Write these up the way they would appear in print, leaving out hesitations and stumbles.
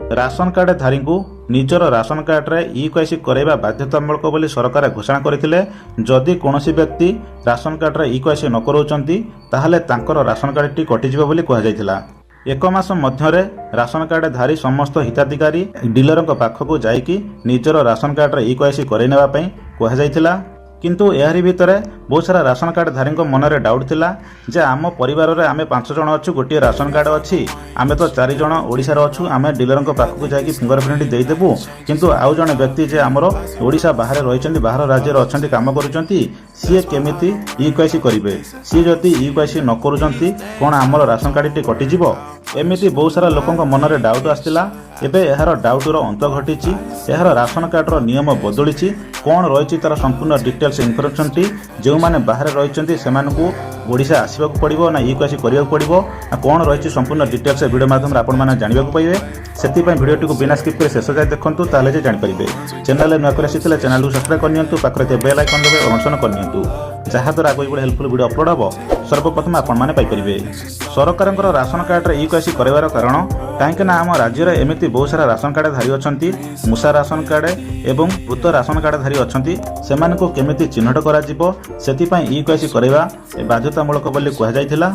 Ration card धारी को निजर राशन कार्ड रे e-KYC कराइबा बाध्यतामूलक बोली सरकार घोषणा करथिले। जदि कोनोसी व्यक्ति राशन कार्ड रे e-KYC न करूचंती ताहले तांकर राशन कार्ड टी कटि जिवो बोली कहा जायतिला। एक मास मध्यरे राशन कार्ड धारी समस्त हिताधिकारी डीलर पाखक जाइकी निजर राशन कार्ड रे e-KYC करई नेबा पई कहा जायतिला। किंतु एहारी भितर बहुत सारा राशन कार्ड धारी मनरे डाउट थिला जे आम परिवार रे आमे 5 जण अच्छु गोटे राशन कार्ड अच्छी आमे तो 4 जण ओडिसा अच्छु आमे डीलर पाखक जाइकी फिंगरप्रिंट देदेबू किंतु आउ जणे व्यक्ति जे आमर ओडिशा बाहर रहिचंती बाहर राज्य रे अछंती काम करूचंती सी केमिति e-KYC करिवे सी जदि e-KYC न करूचंती कोन आमर राशन कार्ड टी कटि जिवो एमिति बहुत सारा लोकंक मनरे डाउट आस्तिला। एबे एहार डाउट रो अंत घटिची एहार राशन कार्ड रो नियम बदलिची कोन रहिची तार संपूर्ण डिटेल्स इन्फॉर्मेशन टी जो माने बाहर रहिचंती सेमानकू ओडिशा आसीबाकू पड़िबो ना e-KYC करियाकू पड़िबो ना कोन रहिची संपूर्ण डिटेल्स वीडियो माध्यम रे आपण माने जानिबाकू पाइबे। सेति पय वीडियो टी को बिना स्किप करे शेष जाय देखंतु ताले जे जानि परिबे। चैनल रे नया करे सितले चैनल को सब्सक्राइब करनियंतु पाखरे ते बेल आइकन दबे ऑप्शन करनियंतु जहा द्वारा कोई बड़ हेल्पफुल वीडियो अपलोड हबो सर्वप्रथम आपण माने पाइ परिबे। सरकारंकर राशन कार्ड रे e-KYC करैवार कारण काहेकि ना आम राज्य रे एमिति बहुत सारा राशन कार्ड धारी अछंती मुसा राशन कार्ड एवं भूत राशन कार्ड धारी अछंती सेमानकू केमिति चिन्हट करा जिवो सेति पय e-KYC करैबा बाध्यतामूलक बोली कहा जायतिला।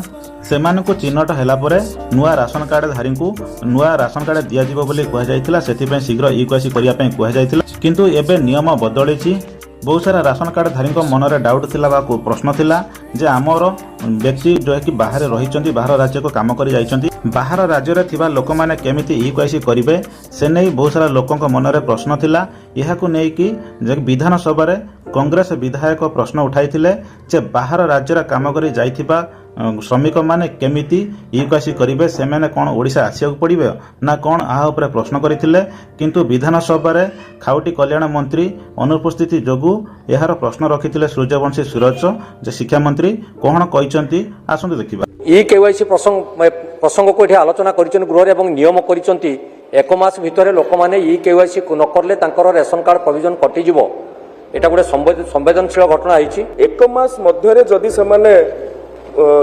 सेमानकू चिन्हट हैला परे नुआ राशन कार्ड धारी को नुआ राशन कार्ड दिया जिवो बोली कहा जायतिला सेति पय शीघ्र e-KYC करिया पय कहा जायतिला। किंतु एबे नियम बदलिची बहुत सारा राशन कार्ड धारी मनरे डाउट थिला बा प्रश्न थिला जे आमर व्यक्ति जो कि बाहर रहिचंती बाहर राज्य को काम करि जाइचंती बाहर राज्य रे थिबा लोक माने केमिति e-KYC करिवे से नै बहुत सारा लोकंक मनरे प्रश्न थिला। एहाकू नै कि जे विधान सभा रे कांग्रेस विधायक प्रश्न उठाइथिले जे बाहर राज्य रे काम करि जाइथिबा श्रमिक माने केमिति e-KYC करिवे से माने कोन ओडिशा आसियाकू पड़िबे ना कोन आ ऊपर प्रश्न करिथिले किंतु विधान सभा रे खाउटी कल्याण मंत्री अनुपस्थिति जोगु एहार प्रश्न रखिथिले सूर्यवंशी सूरज जे शिक्षा मंत्री कोन कहिचंती आसंतु देखिबा। e-KYC प्रसंग को आलोचना करिचन गृह एवं नियम करिचंती एक मास भितर लोक माने e-KYC न करले तांकर रेशन कार्ड प्रोविजन कटि जिवो एटा गोटे संवेदनशील घटना आइछि। एक मास मध्यरे जदि सेमाने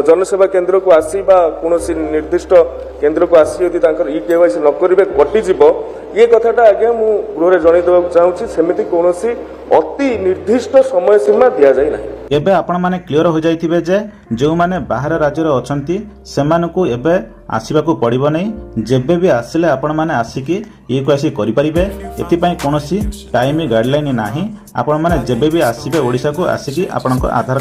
जनसेवा केंद्र को आसी बा कोनोसी निर्दिष्ट केंद्र को आसी यदि तांकर e-KYC न करिवे कटि जिवो ये कथाटा आगे मु गृह रे जणै देबा चाहूची सेमिति कोनोसी अति निर्दिष्ट समय सीमा दिया जाय नाही। एबे आपण माने क्लियर हो जाइथिबे जे जो माने बाहर राज्य रे अछंती सेमानकू एबे आसीबाकू पड़िबो नै जेबे भी आसिले आपण माने आसिकी e-KYC करि परिबे एति पय कोनोसी टाइम गाइडलाइन नाही। आपण माने जेबे भी आसीबे ओडिसा को आसिकी आपनको आधार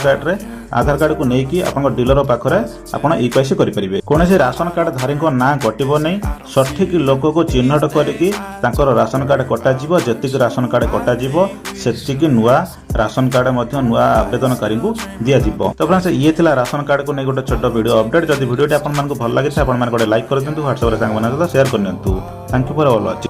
कार्ड को नेकी आपन डीलर पाखरे आपण e-KYC करि परिबे। कोनोसी राशन कार्ड धारी को ना कटिबो नै सठिक लोक को चिन्हट करिकी तांकर राशन कार्ड कटा जिवो जतिक राशन कार्ड कटा जिवो सेतिकी नुआ राशन कार्ड मध्ये नुआ आवेदनकारी को दिया जिवो। तो फ्रेंड्स ये थिला राशन कार्ड को नै गोटे छोट वीडियो अपडेट। जदि वीडियो आपन मन को भल लागे आपण मन गोटे लाइक कर दियंतु व्हाट्सएप रे संग मन सहित शेयर कर दियंतु। Thank you for all watching.